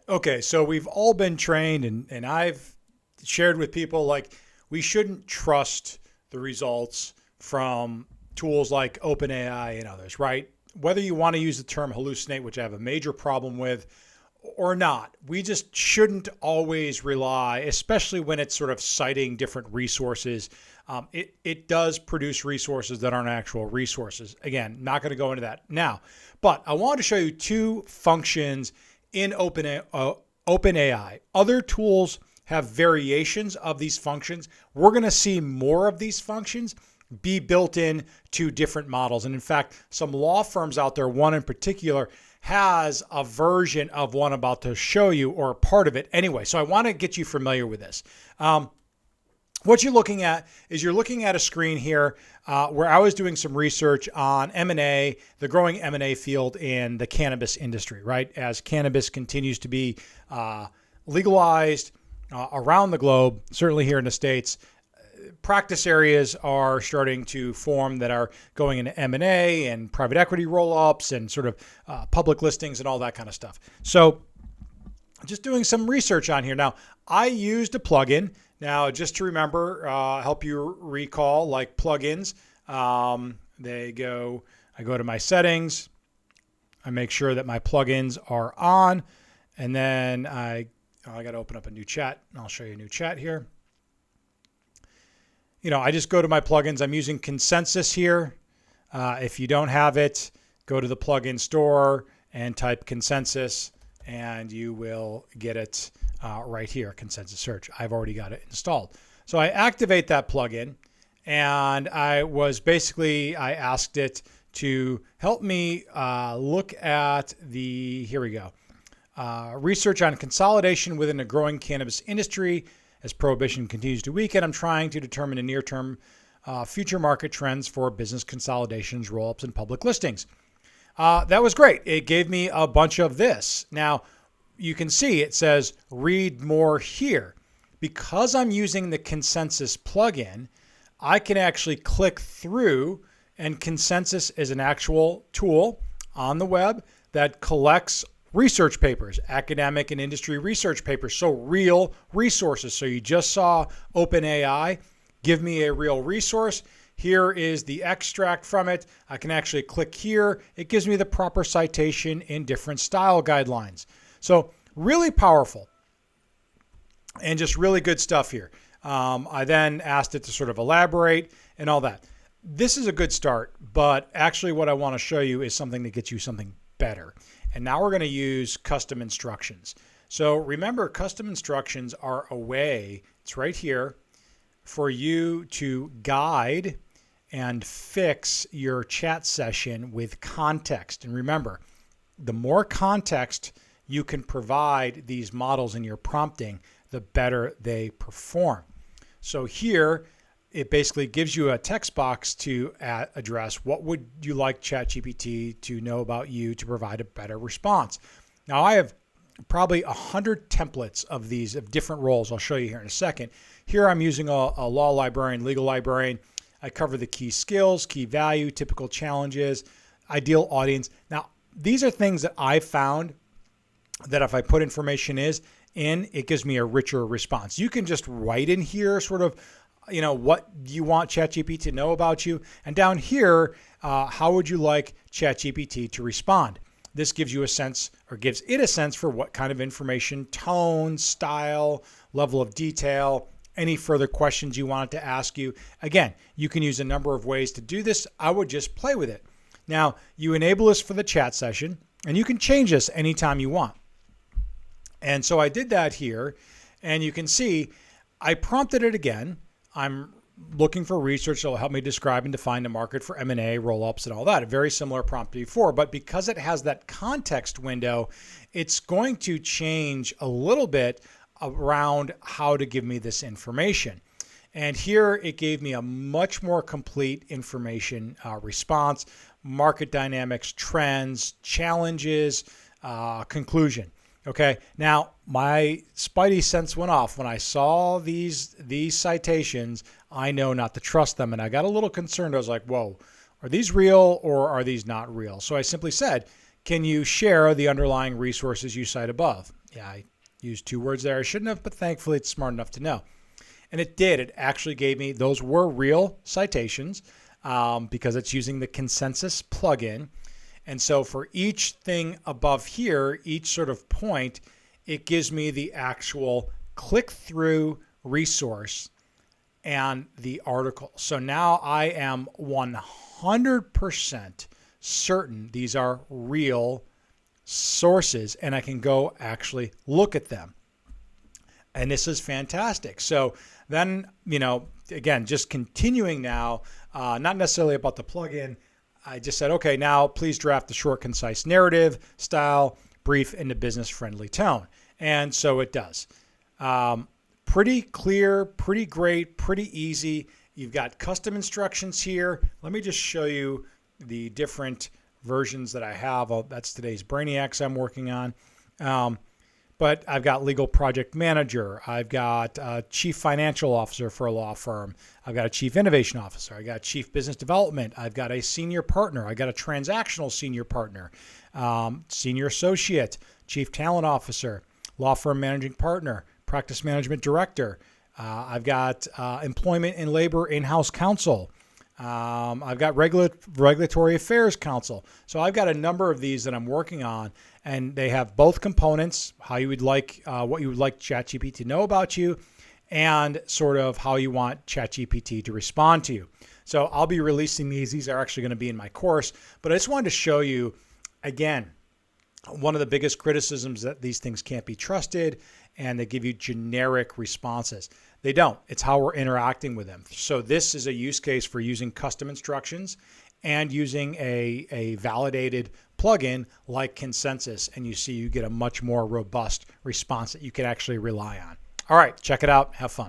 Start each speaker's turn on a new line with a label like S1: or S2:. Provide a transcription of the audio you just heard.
S1: Okay, so we've all been trained, and I've shared with people like we shouldn't trust the results from tools like OpenAI and others, right? Whether you want to use the term hallucinate, which I have a major problem with, or not, we just shouldn't always rely, especially when it's sort of citing different resources. It does produce resources that aren't actual resources. Again, not going to go into that now, but I wanted to show you two functions in OpenAI. Other tools have variations of these functions. We're going to see more of these functions be built in to different models. And in fact, some law firms out there, one in particular, has a version of one I'm about to show you, or part of it anyway. So I want to get you familiar with this. What you're looking at is you're looking at a screen here where I was doing some research on M&A, the growing M&A field in the cannabis industry, right? As cannabis continues to be legalized around the globe, certainly here in the States, practice areas are starting to form that are going into M&A and private equity roll-ups and sort of public listings and all that kind of stuff. So just doing some research on here. Now, I used a plugin. Now, just to remember, help you recall, like plugins, I go to my settings, I make sure that my plugins are on, and then I got to open up a new chat. I'll show you a new chat here. I just go to my plugins. I'm using Consensus here. If you don't have it, go to the plugin store and type Consensus, and you will get it right here, Consensus Search. I've already got it installed. So I activate that plugin, and I asked it to help me look at here we go, research on consolidation within the growing cannabis industry. As prohibition continues to weaken, I'm trying to determine the near-term future market trends for business consolidations, roll-ups, and public listings. That was great. It gave me a bunch of this. Now, you can see it says read more here. Because I'm using the Consensus plugin, I can actually click through, and Consensus is an actual tool on the web that collects research papers, academic and industry research papers, so real resources. So you just saw OpenAI give me a real resource. Here is the extract from it. I can actually click here. It gives me the proper citation in different style guidelines. So really powerful and just really good stuff here. I then asked it to sort of elaborate and all that. This is a good start, but actually what I want to show you is something that gets you something better. And now we're going to use custom instructions. So remember, custom instructions are a way, it's right here, for you to guide and fix your chat session with context. And remember, the more context you can provide these models in your prompting, the better they perform. So here, it basically gives you a text box to address what would you like ChatGPT to know about you to provide a better response. Now, I have probably 100 templates of these of different roles. I'll show you here in a second. Here I'm using a law librarian, legal librarian. I cover the key skills, key value, typical challenges, ideal audience. Now, these are things that I've found that if I put information in, it gives me a richer response. You can just write in here sort of, what you want ChatGPT to know about you. And down here, how would you like ChatGPT to respond? This gives you a sense, or gives it a sense for what kind of information, tone, style, level of detail, any further questions you want it to ask you. Again, you can use a number of ways to do this. I would just play with it. Now, you enable this for the chat session, and you can change this anytime you want. And so I did that here, and you can see I prompted it again. I'm looking for research that will help me describe and define the market for M&A, roll-ups, and all that. A very similar prompt to before, but because it has that context window, it's going to change a little bit around how to give me this information. And here it gave me a much more complete information response, market dynamics, trends, challenges, conclusion. Okay, now my spidey sense went off when I saw these citations. I know not to trust them, and I got a little concerned. I was like, whoa, are these real or are these not real? So I simply said, can you share the underlying resources you cite above? Yeah, I used 2 words there I shouldn't have, but thankfully it's smart enough to know. And it did. It actually gave me, those were real citations because it's using the consensus plugin. And so for each thing above here, each sort of point, it gives me the actual click-through resource and the article. So now I am 100% certain these are real sources and I can go actually look at them. And this is fantastic. So then, again, just continuing now, not necessarily about the plugin. I just said, okay, now please draft the short, concise narrative, style, brief, in a business-friendly tone. And so it does. Pretty clear, pretty great, pretty easy. You've got custom instructions here. Let me just show you the different versions that I have. That's today's Brainiacs I'm working on. But I've got legal project manager. I've got a chief financial officer for a law firm. I've got a chief innovation officer. I got chief business development. I've got a senior partner. I got a transactional senior partner, senior associate, chief talent officer, law firm managing partner, practice management director. I've got employment and labor in-house counsel. I've got regulatory affairs counsel. So I've got a number of these that I'm working on, and they have both components, how you would like, what you would like ChatGPT to know about you, and sort of how you want ChatGPT to respond to you. So I'll be releasing these. These are actually going to be in my course, but I just wanted to show you, again, one of the biggest criticisms that these things can't be trusted and they give you generic responses. They don't. It's how we're interacting with them. So this is a use case for using custom instructions and using a validated plugin like Consensus. And you see you get a much more robust response that you can actually rely on. All right, check it out. Have fun.